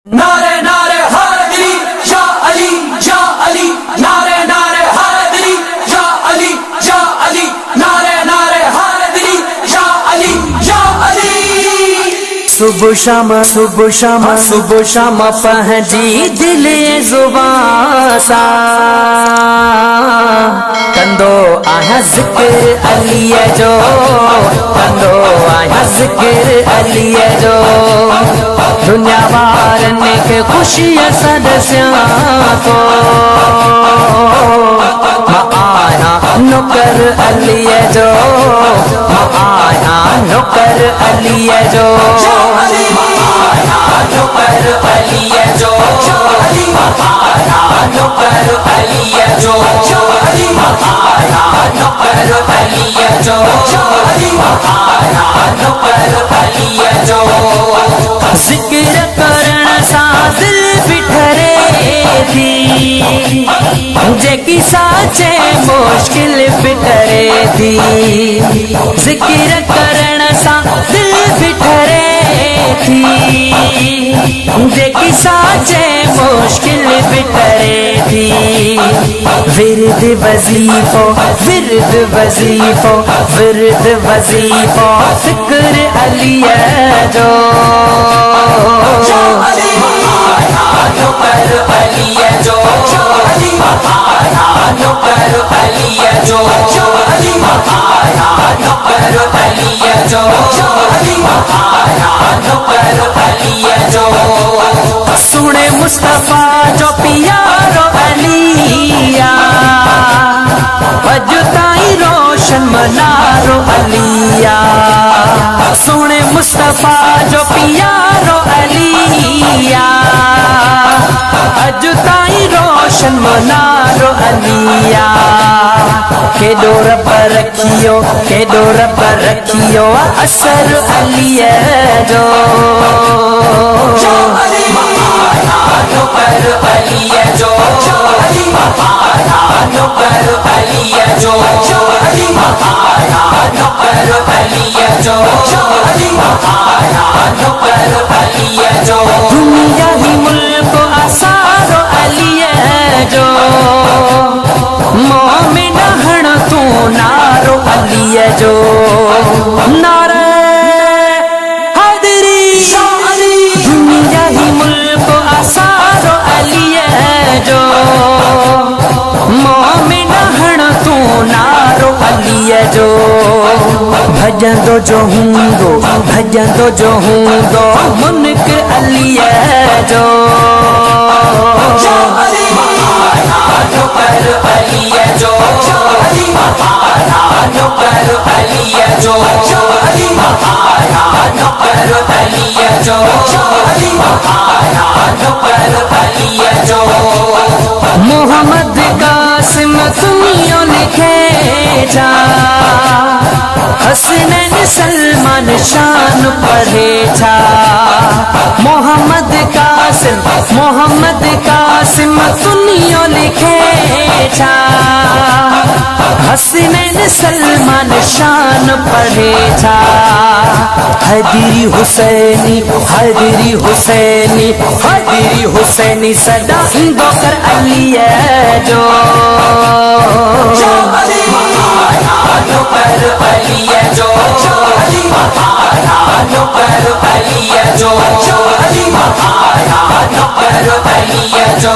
नारे नारे हैदरी या अली या अली, नारे नारे हैदरी या अली या अली, नारे नारे हैदरी या अली या अली। सुबह शाम पहजी दिले जुबां सा कंदो आया जिक्र अली जो, कंदो आया जिक्र अली जो। दुनिया वारने के खुशी सदस्या को आया नौकर अली जो, आया नौकर अली जो, आया नौकर अली जो, आया नौकर अली जो, आया नौकर अली जो, आया नौकर अली जो। जिक्र करण सा दिल बिठरे थी, जेकी साचे मुश्किल बिठरे थी। जिक्र करण सा दिल बिठरे थी, जेकी साचे मुश्किल बिठरे थी। विरद वजीफो विरद वजीफो विरद वजीफो जिक्र अली जो, आया नौकर अली जो, आया नौकर अली जो, आया नौकर अली जो, आया नौकर अली जो। सुने मुस्तफा जो प्यारो अलिया, अजुताई रोशन मनारो अलिया। सुने मुस्तफा जो प्यारो अलिया, अजुताई रोशन मनारो अलिया। के डोर पर रखियो असर अली जो, आया नौकर अली जो, आया नौकर अली जो, आया नौकर अली जो, आया नौकर अली जो। दुनिया ही मुल्क आसारो अली जो, मोमिन हण तू नारो अली जो। नारे हैदरी दुनिया ही मुल्क आसारो अली जो, मोमिन हण तू नारो अली जो। भजंदो जो हूंदो मुनक अली जो, आया नौकर अली जो, आया नौकर अली जो, आया नौकर अली जो, आया नौकर अली जो। मोहम्मद कासिम तुमियो लिखे जा, हसनैन सलमान शान पढ़े छा। मोहम्मद कासिम सुनियो लिखे छा, हसनैन सलमान शान पढ़े छा। हैदरी हुसैनी सदा दोकर अली जो, आया नौकर अली जो, आया नौकर अली जो, आया नौकर अली जो।